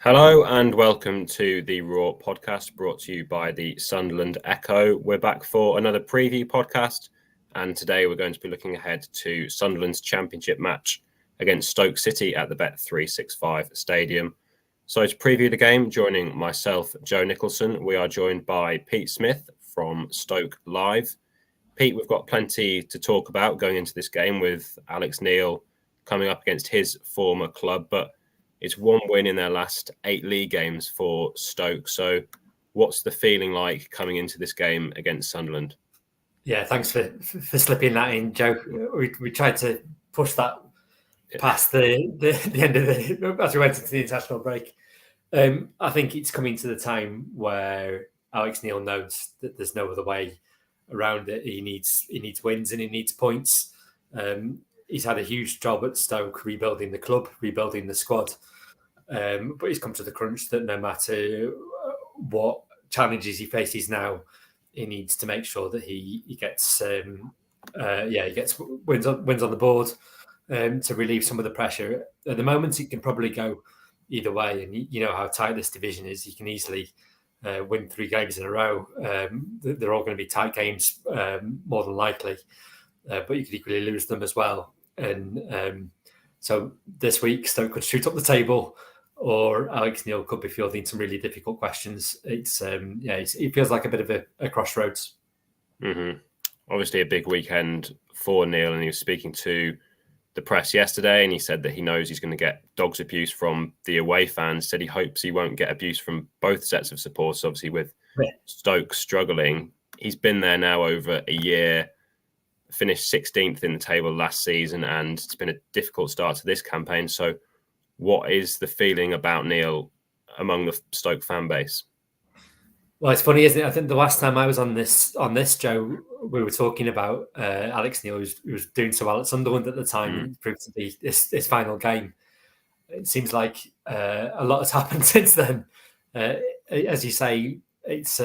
Hello and welcome to the Raw podcast brought to you by the Sunderland Echo. We're back for another preview podcast, and today we're going to be looking ahead to Sunderland's championship match against Stoke City at the Bet365 Stadium. So to preview the game, joining myself, Joe Nicholson, we are joined by Pete Smith from Stoke Live. Pete, we've got plenty to talk about going into this game with Alex Neil coming up against his former club, but it's one win in their last 8 league games for Stoke. So what's the feeling like coming into this game against Sunderland? Yeah, thanks for slipping that in, Joe. We tried to push that past the end of as we went into the international break. I think it's coming to the time where Alex Neil knows that there's no other way around it. He needs wins and he needs points. He's had a huge job at Stoke rebuilding the club, rebuilding the squad. But he's come to the crunch that no matter what challenges he faces now, he needs to make sure that he gets wins on the board to relieve some of the pressure. At the moment, it can probably go either way, and you know how tight this division is. You can easily win 3 games in a row. They're all going to be tight games, more than likely, but you could equally lose them as well. And so this week, Stoke could shoot up the table, or Alex Neil could be fielding some really difficult questions. It feels like a bit of a crossroads. Mm-hmm. Obviously, a big weekend for Neil, and he was speaking to the press yesterday, and he said that he knows he's going to get dogs abuse from the away fans. Said he hopes he won't get abuse from both sets of supporters. Obviously, with Stoke struggling, he's been there now over a year. Finished 16th in the table last season, and it's been a difficult start to this campaign. So what is the feeling about Neil among the Stoke fan base? Well, it's funny, isn't it? I think the last time I was on this, Joe, we were talking about Alex Neil, who was doing so well at Sunderland at the time, and it proved to be his final game. It seems like a lot has happened since then. As you say, it's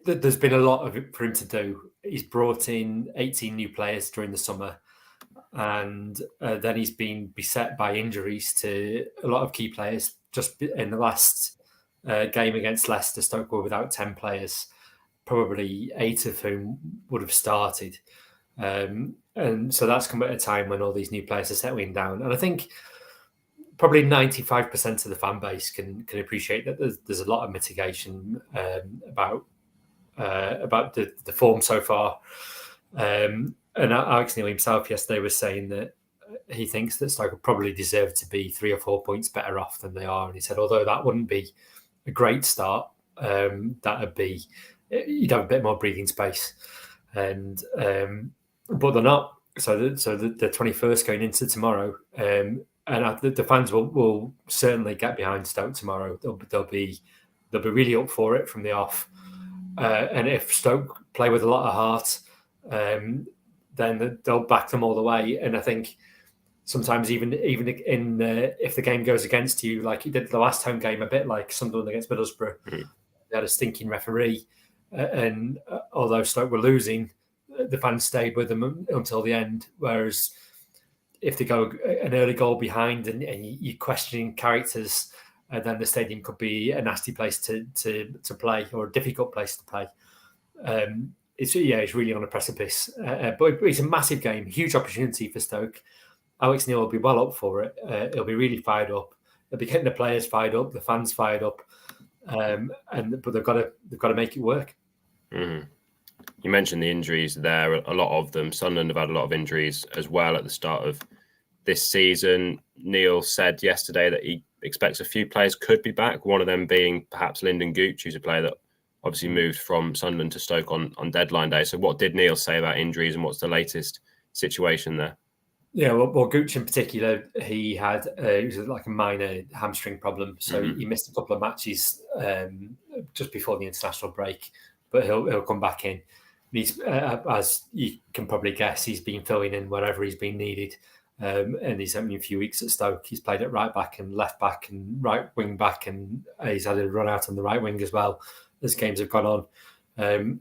there's been a lot of it for him to do. He's brought in 18 new players during the summer, and then he's been beset by injuries to a lot of key players. Just in the last game against Leicester, Stoke were without 10 players, probably 8 of whom would have started. And so that's come at a time when all these new players are settling down. And I think probably 95% of the fan base can appreciate that there's a lot of mitigation about the form so far. And Alex Neil himself yesterday was saying that he thinks that Stoke probably deserve to be 3 or 4 points better off than they are. And he said, although that wouldn't be a great start, that'd be, you'd have a bit more breathing space. And but they're not. So the 21st going into tomorrow, and the fans will certainly get behind Stoke tomorrow. They'll be really up for it from the off. And if Stoke play with a lot of heart, then they'll back them all the way. And I think sometimes even in if the game goes against you, like he did the last home game, a bit like Sunderland against Middlesbrough, they had a stinking referee, and although Stoke were losing, the fans stayed with them until the end. Whereas if they go an early goal behind and you're questioning characters, then the stadium could be a nasty place to play, or a difficult place to play. It's really on a precipice. But it's a massive game, huge opportunity for Stoke. Alex Neil will be well up for it. He'll be really fired up. They'll be getting the players fired up, the fans fired up, but they've got to make it work. Mm-hmm. You mentioned the injuries there, a lot of them. Sunderland have had a lot of injuries as well at the start of this season. Neil said yesterday that he expects a few players could be back, one of them being perhaps Lyndon Gooch, who's a player that obviously moved from Sunderland to Stoke on deadline day. So what did Neil say about injuries, and what's the latest situation there? Yeah, well Gooch in particular, he was like a minor hamstring problem, so he missed a couple of matches just before the international break, but he'll come back in. He's, as you can probably guess, he's been filling in wherever he's been needed. And he's only a few weeks at Stoke. He's played at right back and left back and right wing back, and he's had a run out on the right wing as well as games have gone on.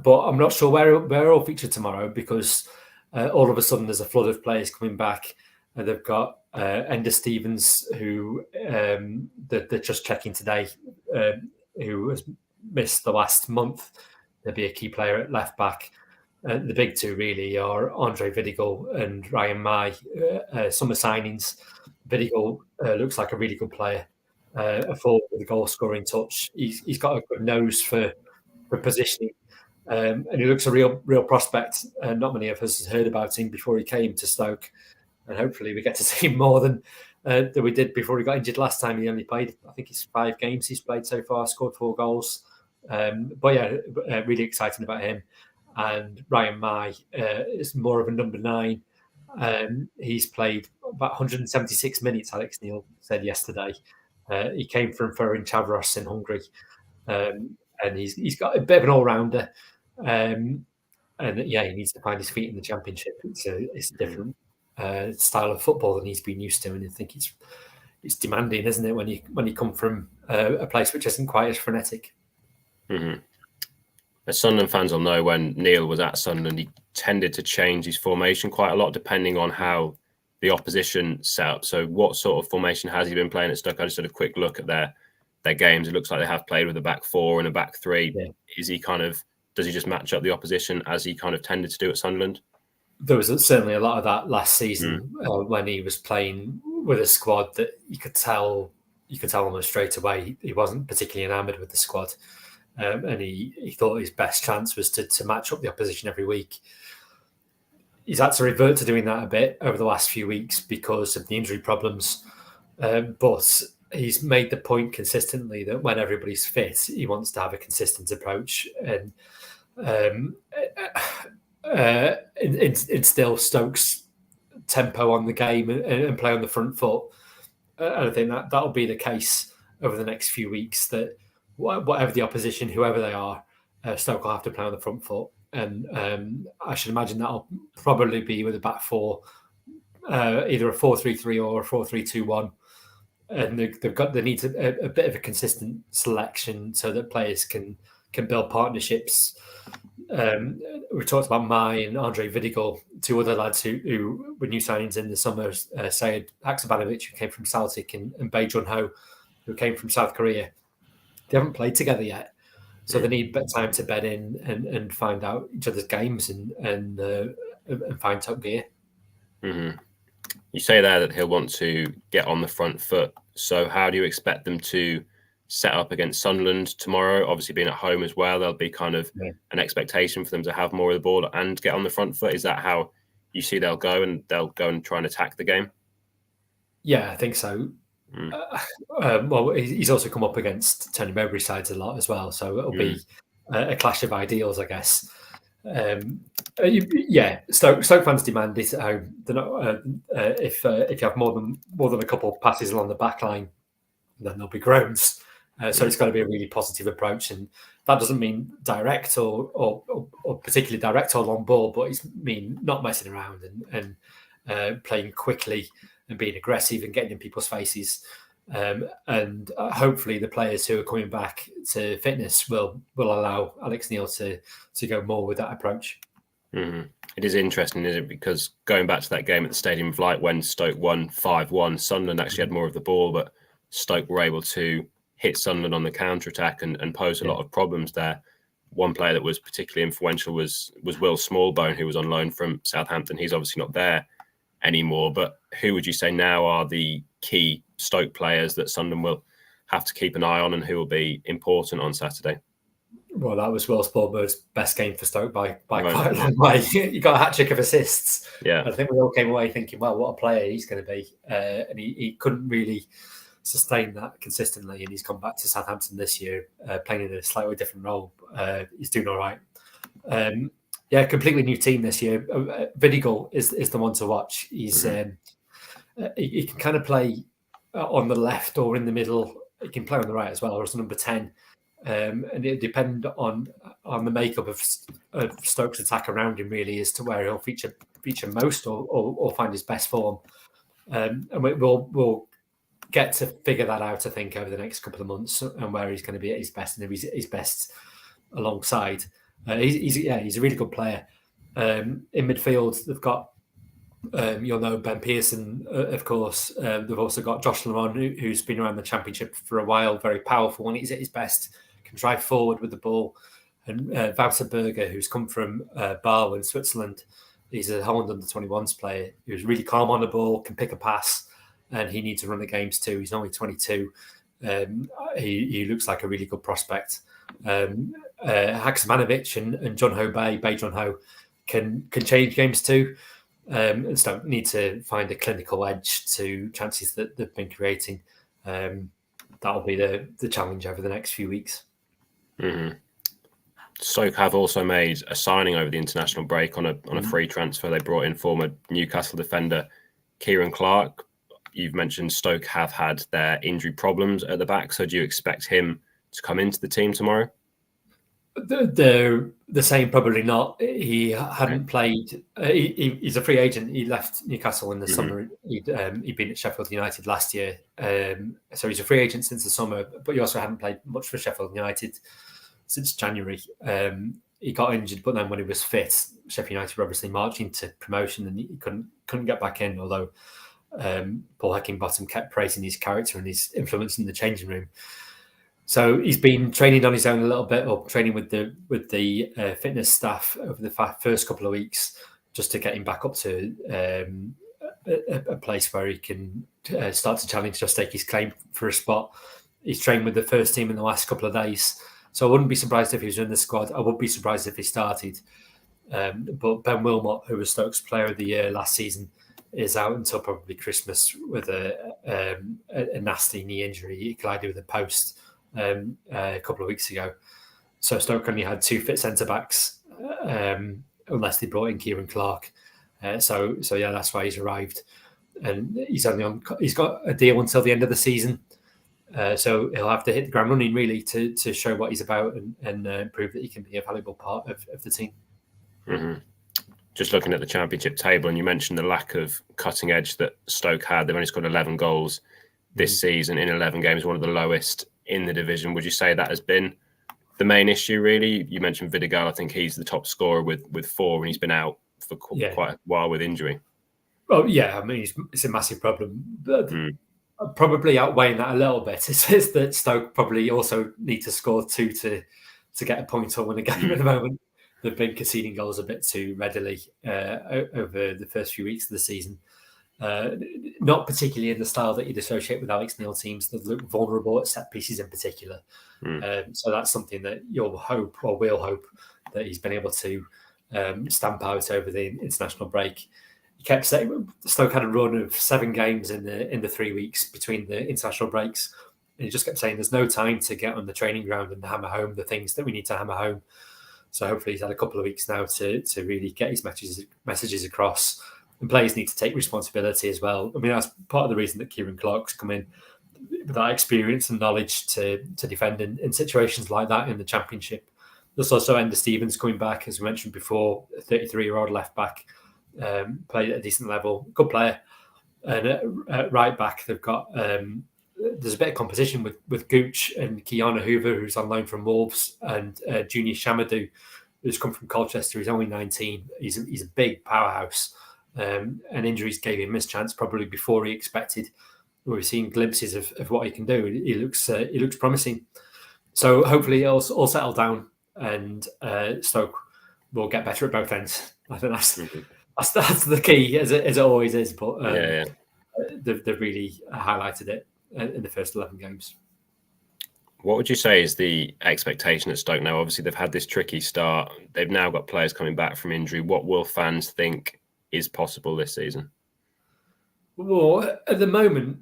But I'm not sure where he'll feature tomorrow, because all of a sudden there's a flood of players coming back, They've got Ender Stevens, who they're just checking today, who has missed the last month. There'll be a key player at left back. The big two really are Andre Vidigal and Ryan Mai, summer signings. Vidigal looks like a really good player, a forward with a goal scoring touch. He's got a good nose for positioning, and he looks a real prospect. Not many of us heard about him before he came to Stoke, and hopefully we get to see him more than we did before he got injured last time. He only played, I think it's 5 games he's played so far, scored 4 goals. But yeah, really exciting about him. And Ryan Mai is more of a number 9. He's played about 176 minutes, Alex Neil said yesterday. He came from Ferencvaros in Hungary, and he's got a bit of an all-rounder. And yeah, he needs to find his feet in the Championship. It's a different style of football than he's been used to, and I think it's demanding, isn't it, when you come from a place which isn't quite as frenetic. Mm-hmm. As Sunderland fans will know, when Neil was at Sunderland, he tended to change his formation quite a lot depending on how the opposition set up. So what sort of formation has he been playing at Stoke? I just had a quick look at their games. It looks like they have played with a back 4 and a back 3. Yeah. Does he just match up the opposition as he kind of tended to do at Sunderland? There was certainly a lot of that last season when he was playing with a squad that you could tell almost straight away he wasn't particularly enamoured with the squad. And he thought his best chance was to match up the opposition every week. He's had to revert to doing that a bit over the last few weeks because of the injury problems. But he's made the point consistently that when everybody's fit, he wants to have a consistent approach and instill Stoke's tempo on the game and play on the front foot. And I think that'll be the case over the next few weeks, that whatever the opposition, whoever they are, Stoke will have to play on the front foot. And I should imagine that'll probably be with a back 4, either a 4-3-3 or a 4-3-2-1. And they need a bit of a consistent selection so that players can build partnerships. We talked about Mai and Andre Vidigal, 2 other lads who were new signings in the summer. Sayed Haksabanovic, who came from Celtic, and Bae Jun-ho, who came from South Korea. They haven't played together yet, so they need time to bed in and find out each other's games and find top gear. Mm-hmm. You say there that he'll want to get on the front foot. So how do you expect them to set up against Sunderland tomorrow? Obviously, being at home as well, there'll be kind of an expectation for them to have more of the ball and get on the front foot. Is that how you see they'll go and try and attack the game? Yeah, I think so. Well, he's also come up against Tony Mowbray's sides a lot as well, so it'll be a clash of ideals, I guess. Stoke fans demand it at home. They're not, if you have more than a couple of passes along the back line, then there'll be groans. So it's got to be a really positive approach, and that doesn't mean direct or particularly direct or long ball, but it's mean not messing around and playing quickly and being aggressive and getting in people's faces. And hopefully the players who are coming back to fitness will allow Alex Neil to go more with that approach. Mm-hmm. It is interesting, isn't it? Because going back to that game at the Stadium of Light when Stoke won 5-1, Sunderland actually had more of the ball, but Stoke were able to hit Sunderland on the counter-attack and pose a lot of problems there. One player that was particularly influential was Will Smallbone, who was on loan from Southampton. He's obviously not there anymore, but who would you say now are the key Stoke players that Sunderland will have to keep an eye on and who will be important on Saturday? Well, that was Will Smallbone's best game for Stoke by quite a long way. He got a hat-trick of assists. Yeah, I think we all came away thinking, well, what a player he's going to be. And he couldn't really sustain that consistently, and he's come back to Southampton this year, playing in a slightly different role. He's doing all right. Completely new team this year. Vidigal is the one to watch. He's he can kind of play on the left or in the middle. He can play on the right as well, or as number 10. And it depend on the makeup of Stoke's attack around him, really, as to where he'll feature most or find his best form. And we'll get to figure that out, I think, over the next couple of months, and where he's going to be at his best and his best alongside. He's a really good player. In midfield, they've got You'll know Ben Pearson, of course. They've also got Josh Lamont, who's been around the Championship for a while, very powerful when he's at his best, can drive forward with the ball. And Wouter Berger, who's come from Basel in Switzerland. He's a Holland under-21s player who's really calm on the ball, can pick a pass, and he needs to run the games too. He's only 22. He looks like a really good prospect. Haksmanovic and John Ho Bay John Ho can change games too. And Stoke need to find a clinical edge to chances that they've been creating. That'll be the challenge over the next few weeks. Mm-hmm. Stoke have also made a signing over the international break on a free transfer. They brought in former Newcastle defender Kieran Clark. You've mentioned Stoke have had their injury problems at the back, so do you expect him to come into the team tomorrow? The same, probably not. He hadn't played. He's a free agent. He left Newcastle in the summer. He'd been at Sheffield United last year, so he's a free agent since the summer. But he also hadn't played much for Sheffield United since January. He got injured, but then when he was fit, Sheffield United were obviously marching to promotion, and he couldn't get back in. Although Paul Heckingbottom kept praising his character and his influence in the changing room. So he's been training on his own a little bit, or training with the fitness staff over the first couple of weeks, just to get him back up to a place where he can start to challenge, just take his claim for a spot. He's trained with the first team in the last couple of days, so I wouldn't be surprised if he was in the squad. I would be surprised if he started. But Ben Wilmot, who was Stoke's Player of the Year last season, is out until probably Christmas with a nasty knee injury. He collided with a post a couple of weeks ago. So Stoke only had 2 fit centre-backs, unless they brought in Kieran Clark. So yeah, that's why he's arrived. And he's got a deal until the end of the season. So he'll have to hit the ground running, really, to show what he's about and prove that he can be a valuable part of the team. Mm-hmm. Just looking at the Championship table, and you mentioned the lack of cutting edge that Stoke had. They've only scored 11 goals this season in 11 games, one of the lowest in the division. Would you say that has been the main issue, really? You mentioned Vidigal. I think he's the top scorer with 4, and he's been out for quite a while with injury. Well, yeah, I mean, it's a massive problem. Probably outweighing that a little bit is that Stoke probably also need to score 2 to get a point or win a game at the moment. They've been conceding goals a bit too readily over the first few weeks of the season. Not particularly in the style that you'd associate with Alex Neil teams that look vulnerable at set pieces in particular. So that's something that you'll hope, or will hope, that he's been able to stamp out over the international break. He kept saying Stoke had a run of 7 games in the 3 weeks between the international breaks, and he just kept saying there's no time to get on the training ground and hammer home the things that we need to hammer home. So hopefully he's had a couple of weeks now to really get his messages across. And players need to take responsibility as well. I mean, that's part of the reason that Kieran Clark's come in with that experience and knowledge to defend in situations like that in the Championship. There's also Enda Stevens coming back, as we mentioned before, a 33-year-old left back, played at a decent level, good player. And at right back, they've got there's a bit of competition with Gooch and Kiana Hoover, who's on loan from Wolves, and Junior Shamadou, who's come from Colchester. He's only 19. He's a big powerhouse. And injuries gave him his chance probably before he expected. We've seen glimpses of what he can do. He looks promising. So hopefully it'll all settle down, and Stoke will get better at both ends. I think that's the key, as it always is. But they've really highlighted it in the first 11 games. What would you say is the expectation at Stoke now? Obviously, they've had this tricky start. They've now got players coming back from injury. What will fans think is possible this season? Well, at the moment,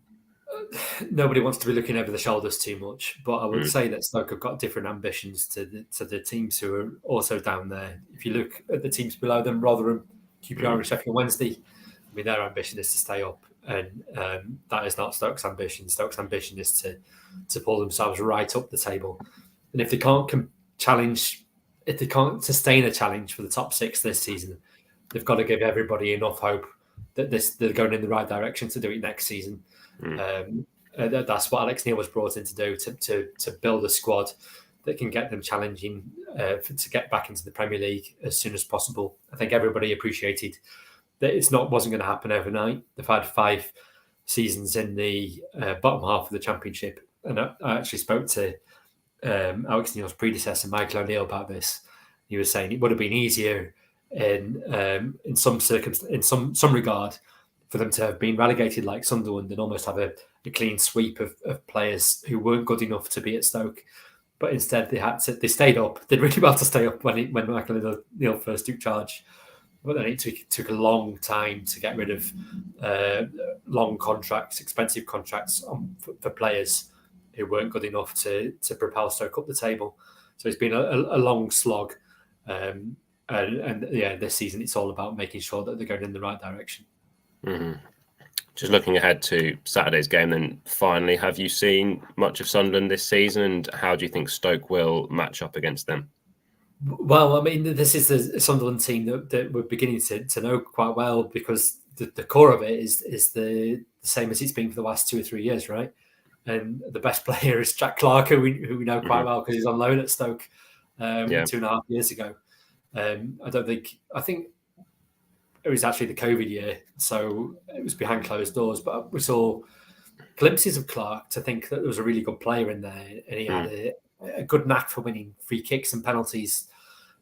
nobody wants to be looking over the shoulders too much. But I would say that Stoke have got different ambitions to the teams who are also down there. If you look at the teams below them, Rotherham, QPR and Sheffield Wednesday, I mean, their ambition is to stay up. And that is not Stoke's ambition. Stoke's ambition is to pull themselves right up the table. And if they can't sustain a challenge for the top 6 this season, they've got to give everybody enough hope that they're going in the right direction to do it next season. That's what Alex Neil was brought in to do, to build a squad that can get them challenging to get back into the Premier League as soon as possible. I think everybody appreciated wasn't going to happen overnight. They've had 5 seasons in the bottom half of the Championship, and I actually spoke to Alex Neil's predecessor, Michael O'Neill, about this. He was saying it would have been easier in some regard for them to have been relegated like Sunderland and almost have a clean sweep of players who weren't good enough to be at Stoke. But instead, they stayed up. Did really well to stay up when Michael O'Neill first took charge. But then it took a long time to get rid of long contracts, expensive contracts for players who weren't good enough to propel Stoke up the table. So it's been a long slog. And this season it's all about making sure that they're going in the right direction. Mm-hmm. Just looking ahead to Saturday's game, then finally, have you seen much of Sunderland this season, and how do you think Stoke will match up against them? Well, I mean, this is the Sunderland team that we're beginning to know quite well, because the core of it is the same as it's been for the last 2 or 3 years, right? And the best player is Jack Clarke, who we know quite well because he's on loan at Stoke 2.5 years ago. I think it was actually the COVID year, so it was behind closed doors, but we saw glimpses of Clarke to think that there was a really good player in there, and he had a good knack for winning free kicks and penalties.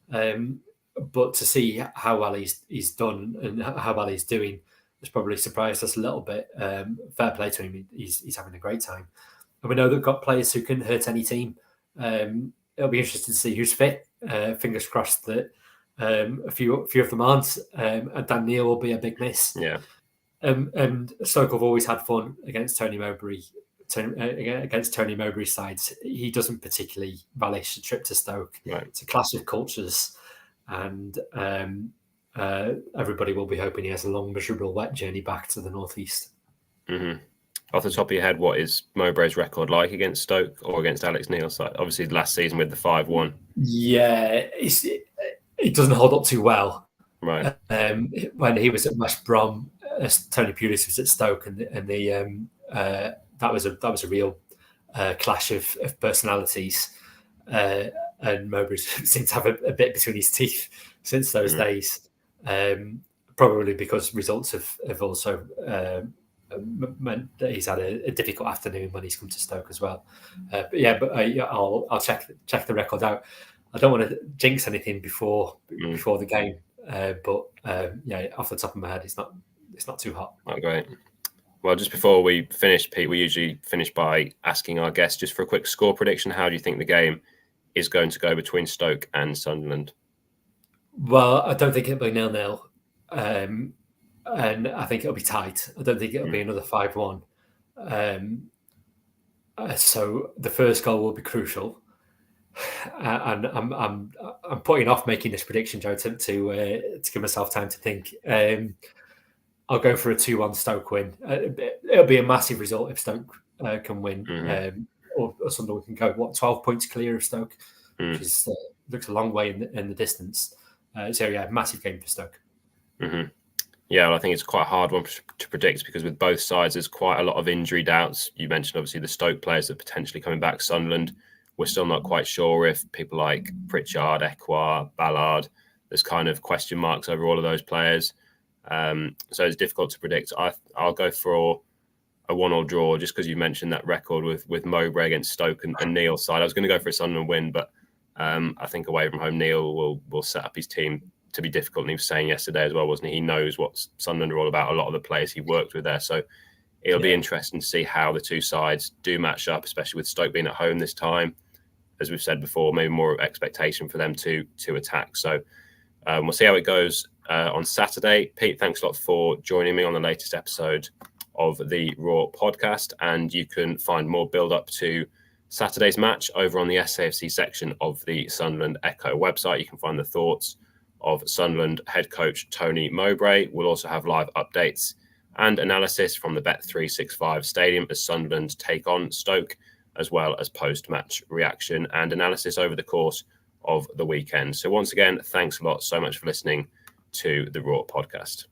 But to see how well he's done and how well he's doing has probably surprised us a little bit. Fair play to him; he's having a great time, and we know they've got players who can hurt any team. It'll be interesting to see who's fit. Fingers crossed that a few of them aren't. And Dan Neil will be a big miss. Yeah. And Stoke have always had fun against Tony Mowbray. Against Tony Mowbray's sides, he doesn't particularly relish a trip to Stoke. Right. It's a clash of cultures, and everybody will be hoping he has a long, miserable, wet journey back to the northeast. Mm-hmm. Off the top of your head, what is Mowbray's record like against Stoke or against Alex Neil's side? Obviously, last season with the 5-1. Yeah, it doesn't hold up too well. Right. When he was at West Brom, Tony Pulis was at Stoke, and that was a real clash of personalities, and Mowbray seemed to have a bit between his teeth since those days. Probably because results have also meant that he's had a difficult afternoon when he's come to Stoke as well. I'll check the record out. I don't want to jinx anything before the game, but off the top of my head, it's not too hot. Oh, great. Well, just before we finish, Pete, we usually finish by asking our guests just for a quick score prediction. How do you think the game is going to go between Stoke and Sunderland? Well, I don't think it'll be 0-0. And I think it'll be tight. I don't think it'll be another 5-1. So the first goal will be crucial. And I'm putting off making this prediction, Joe, to give myself time to think. I'll go for a 2-1 Stoke win. It'll be a massive result if Stoke can win, or Sunderland can go 12 points clear of Stoke, which is looks a long way in the distance. Massive game for Stoke. Mm-hmm. Yeah, well, I think it's quite a hard one to predict because with both sides, there's quite a lot of injury doubts. You mentioned obviously the Stoke players that are potentially coming back. Sunderland, we're still not quite sure if people like Pritchard, Ekwa, Ballard, there's kind of question marks over all of those players. So it's difficult to predict. I'll go for a 1-1 draw just because you mentioned that record with Mowbray against Stoke and Neil's side. I was going to go for a Sunderland win, but I think away from home, Neil will set up his team to be difficult. And he was saying yesterday as well, wasn't he? He knows what Sunderland are all about, a lot of the players he worked with there. So it'll be interesting to see how the two sides do match up, especially with Stoke being at home this time. As we've said before, maybe more expectation for them to attack. So we'll see how it goes on Saturday. Pete, thanks a lot for joining me on the latest episode of the Raw podcast. And you can find more build-up to Saturday's match over on the SAFC section of the Sunderland Echo website. You can find the thoughts of Sunderland head coach Tony Mowbray. We'll also have live updates and analysis from the Bet365 stadium as Sunderland take on Stoke, as well as post-match reaction and analysis over the course of the weekend. So once again, thanks a lot so much for listening to the Raw podcast.